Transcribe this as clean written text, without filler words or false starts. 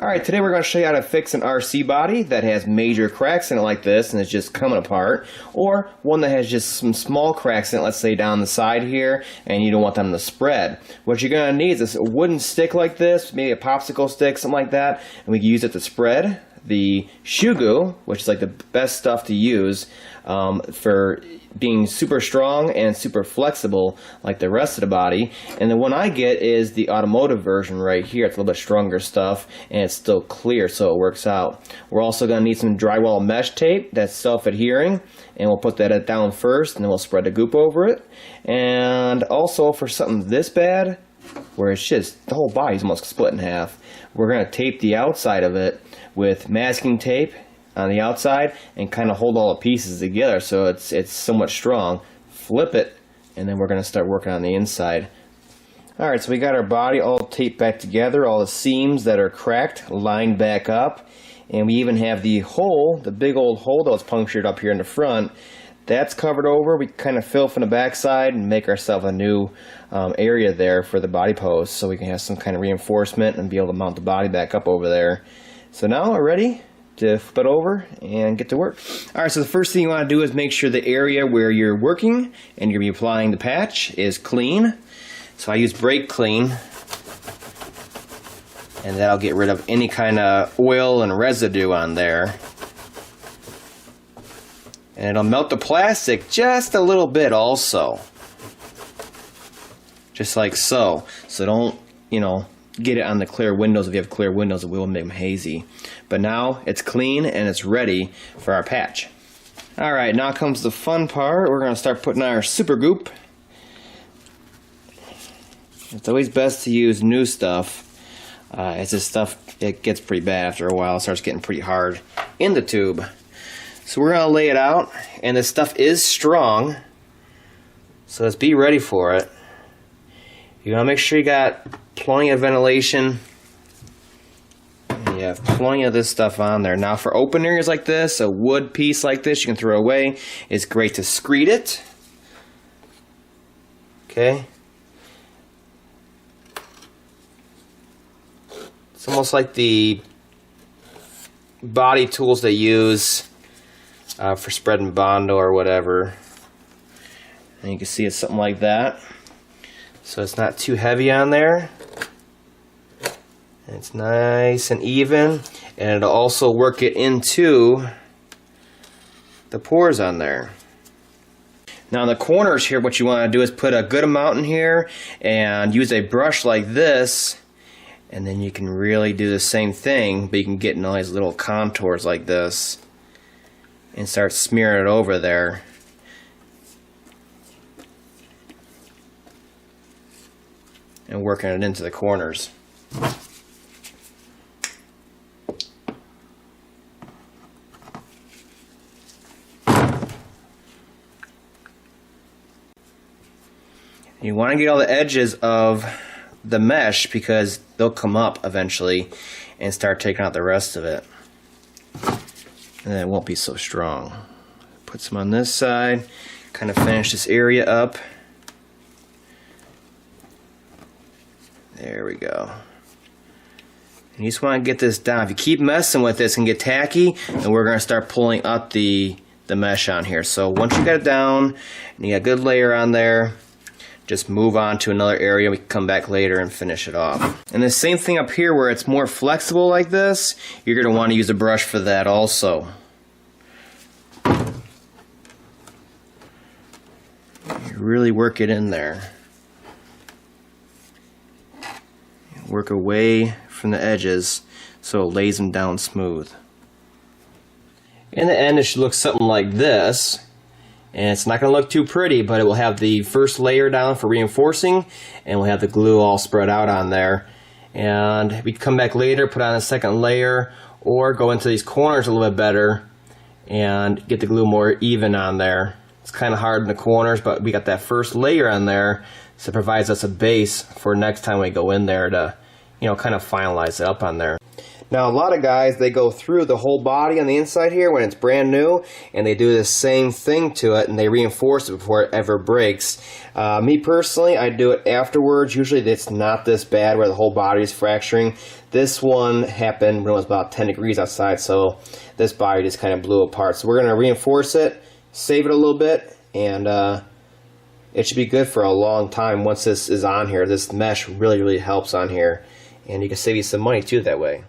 Alright, today we're going to show you how to fix an RC body that has major cracks in it like this and it's just coming apart, or one that has just some small cracks in it, let's say down the side here, and you don't want them to spread. What you're going to need is a wooden stick like this, maybe a popsicle stick, something like that, and we can use it to spread the shoe glue, which is like the best stuff to use for being super strong and super flexible like the rest of the body. And the one I get is the automotive version right here. It's a little bit stronger stuff and it's still clear, so it works out. We're also going to need some drywall mesh tape that's self-adhering, and we'll put that down first and then we'll spread the goop over it. And also for something this bad, where it's just the whole body's almost split in half, we're going to tape the outside of it with masking tape on the outside and kind of hold all the pieces together so it's somewhat strong. Flip it, and then we're going to start working on the inside. Alright, so we got our body all taped back together, all the seams that are cracked lined back up, and we even have the hole, the big old hole that was punctured up here in the front. That's covered over. We kind of fill from the backside and make ourselves a new area there for the body post so we can have some kind of reinforcement and be able to mount the body back up over there. So now we're ready to flip it over and get to work. Alright, so the first thing you want to do is make sure the area where you're working and you're going to be applying the patch is clean. So I use brake clean, and that'll get rid of any kind of oil and residue on there. And it'll melt the plastic just a little bit also. Just like so. So don't, get it on the clear windows. If you have clear windows, it will make them hazy. But now it's clean and it's ready for our patch. Alright, now comes the fun part. We're going to start putting our super goop. It's always best to use new stuff. It's just stuff, it gets pretty bad after a while. It starts getting pretty hard in the tube. So we're going to lay it out, and this stuff is strong, so let's be ready for it. You want to make sure you got plenty of ventilation. You have plenty of this stuff on there. Now for open areas like this, a wood piece like this you can throw away. It's great to screed it. Okay. It's almost like the body tools they use for spreading Bondo or whatever. And you can see it's something like that. So it's not too heavy on there. It's nice and even, and it'll also work it into the pores on there. Now in the corners here, what you want to do is put a good amount in here and use a brush like this, and then you can really do the same thing, but you can get nice little contours like this and start smearing it over there. And working it into the corners. You want to get all the edges of the mesh because they'll come up eventually and start taking out the rest of it. And then it won't be so strong. Put some on this side, kind of finish this area up. There we go. And you just want to get this down. If you keep messing with this and get tacky, then we're going to start pulling up the mesh on here. So once you got it down and you got a good layer on there, just move on to another area. We can come back later and finish it off. And the same thing up here where it's more flexible like this, you're going to want to use a brush for that also. You really work it in there. Work away from the edges so it lays them down smooth. In the end, it should look something like this. And it's not going to look too pretty, but it will have the first layer down for reinforcing, and we'll have the glue all spread out on there. And we can come back later, put on a second layer, or go into these corners a little bit better and get the glue more even on there. It's kind of hard in the corners, but we got that first layer on there, so it provides us a base for next time we go in there to, kind of finalize it up on there. Now a lot of guys, they go through the whole body on the inside here when it's brand new, and they do the same thing to it, and they reinforce it before it ever breaks. Me personally, I do it afterwards. Usually it's not this bad where the whole body is fracturing. This one happened when it was about 10 degrees outside, so this body just kind of blew apart. So we're going to reinforce it, save it a little bit, and it should be good for a long time once this is on here. This mesh really helps on here, and you can save you some money too that way.